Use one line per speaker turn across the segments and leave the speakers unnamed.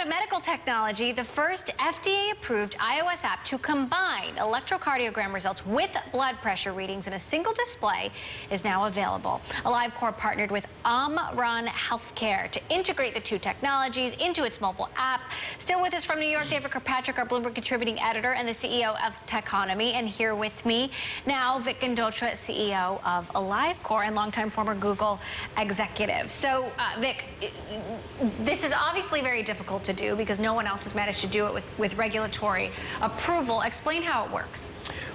medical technology, the first FDA-approved iOS app to combine electrocardiogram results with blood pressure readings in a single display is now available. AliveCor partnered with Omron Healthcare to integrate the two technologies into its mobile app. Still with us from New York, David Kirkpatrick, our Bloomberg contributing editor and the CEO of Techonomy, and here with me now, Vic Gundotra, CEO of AliveCor and longtime former Google executive. So, Vic, this is obviously very difficult to do because no one else has managed to do it with regulatory approval. Explain how it works.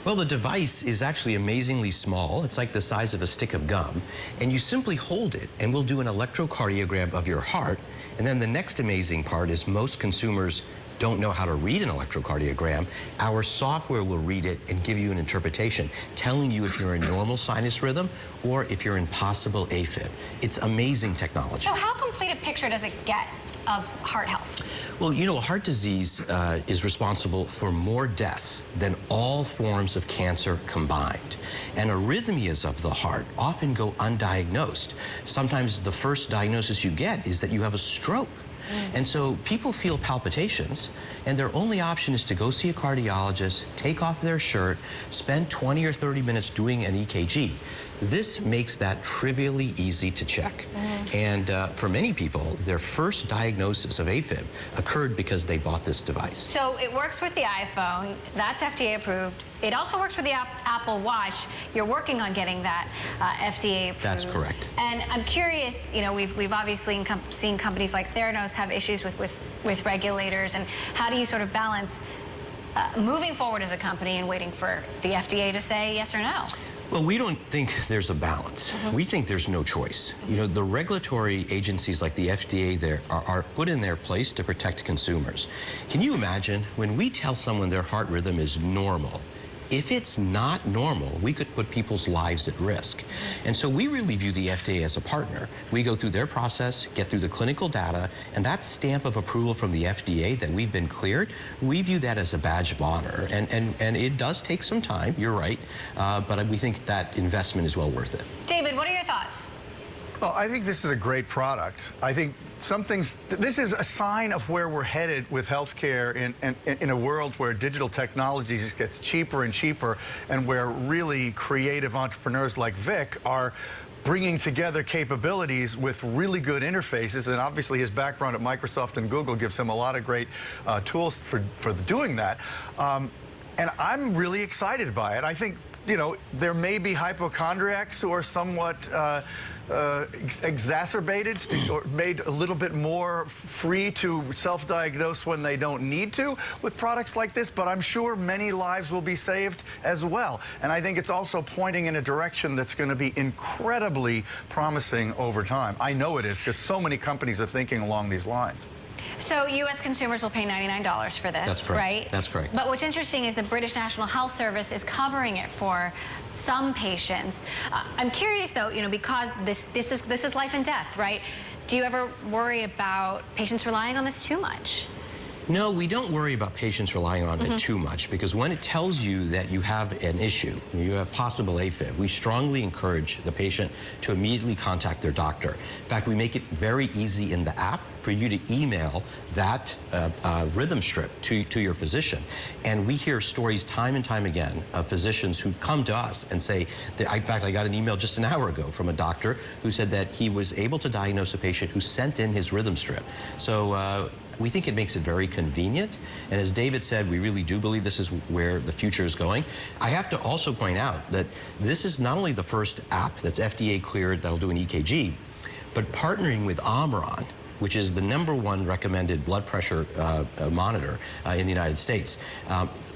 Well, the device is actually amazingly small. It's like the size of a stick of gum. And you simply hold it, and we'll do an electrocardiogram of your heart. And then the next amazing part is most consumers don't know how to read an electrocardiogram. Our software will read it and give you an interpretation, telling you if you're in normal sinus rhythm or if you're in possible AFib. It's amazing technology.
So how complete a picture does it get of heart health?
Well, you know, heart disease is responsible for more deaths than all forms of cancer combined. And arrhythmias of the heart often go undiagnosed. Sometimes the first diagnosis you get is that you have a stroke. And so people feel palpitations, and their only option is to go see a cardiologist, take off their shirt, spend 20 or 30 minutes doing an EKG. This makes that trivially easy to check. And for many people, their first diagnosis of AFib occurred because they bought this device.
So it works with the iPhone. That's FDA approved. It also works with the Apple Watch. You're working on getting that FDA approved.
That's correct.
And I'm curious, you know, we've obviously seen companies like Theranos have issues with regulators. And how do you sort of balance moving forward as a company and waiting for the FDA to say yes or no?
Well, we don't think there's a balance. We think there's no choice. You know, the regulatory agencies like the FDA are put in their place to protect consumers. Can you imagine when we tell someone their heart rhythm is normal? If it's not normal, we could put people's lives at risk. And so we really view the FDA as a partner. We go through their process, get through the clinical data, and that stamp of approval from the FDA that we've been cleared, we view that as a badge of honor. And it does take some time, you're right, but we think that investment is well worth it.
David, what are your thoughts?
Well, I think this is a great product. I think this is a sign of where we're headed with healthcare in a world where digital technology just gets cheaper and cheaper, and where really creative entrepreneurs like Vic are bringing together capabilities with really good interfaces. And obviously his background at Microsoft and Google gives him a lot of great tools for doing that. And I'm really excited by it. I think, you know, there may be hypochondriacs who are somewhat exacerbated or made a little bit more free to self-diagnose when they don't need to with products like this, but I'm sure many lives will be saved as well. And I think it's also pointing in a direction that's going to be incredibly promising over time. I know it is, because so many companies are thinking along these lines.
So U.S. consumers will pay $99 for this,
That's correct.
Right?
That's correct.
But what's interesting is the British National Health Service is covering it for some patients. I'm curious, though, you know, because this is life and death, right? Do you ever worry about patients relying on this too much?
No, we don't worry about patients relying on it too much, because when it tells you that you have an issue, you have possible AFib, we strongly encourage the patient to immediately contact their doctor. In fact, we make it very easy in the app for you to email that rhythm strip to your physician. And we hear stories time and time again of physicians who come to us and say, in fact, I got an email just an hour ago from a doctor who said that he was able to diagnose a patient who sent in his rhythm strip. So we think it makes it very convenient. And as David said, we really do believe this is where the future is going. I have to also point out that this is not only the first app that's FDA cleared that'll do an EKG, but partnering with Omron, which is the #1 recommended blood pressure monitor in the United States.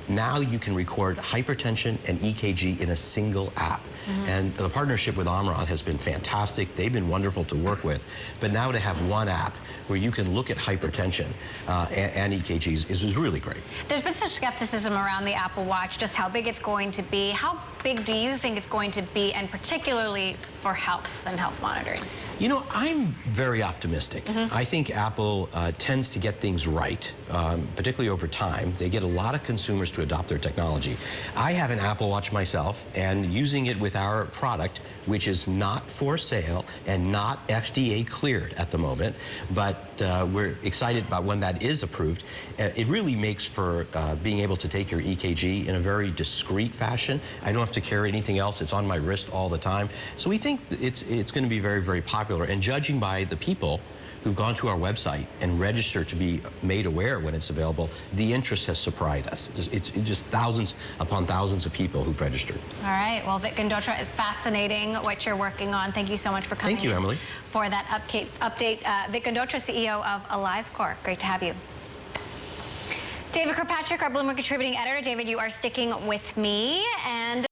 Now you can record hypertension and EKG in a single app. And the partnership with Omron has been fantastic. They've been wonderful to work with. But now to have one app where you can look at hypertension and EKGs is really great.
There's been some skepticism around the Apple Watch, just how big it's going to be. How big do you think it's going to be, and particularly for health and health monitoring?
You know, I'm very optimistic. I think Apple tends to get things right, particularly over time. They get a lot of consumers to adopt their technology. I have an Apple Watch myself, and using it with our product, which is not for sale and not FDA cleared at the moment, but we're excited about when that is approved. It really makes for being able to take your EKG in a very discreet fashion. I don't have to carry anything else. It's on my wrist all the time. So we think it's going to be very, very popular. And judging by the people who've gone to our website and registered to be made aware when it's available, the interest has surprised us. It's just thousands upon thousands of people who've registered.
All right. Well, Vic Gundotra, it's fascinating what you're working on. Thank you so much for coming.
Thank you, Emily.
For that update. Vic Gundotra, CEO of AliveCor. Great to have you. David Kirkpatrick, our Bloomberg contributing editor. David, you are sticking with me. And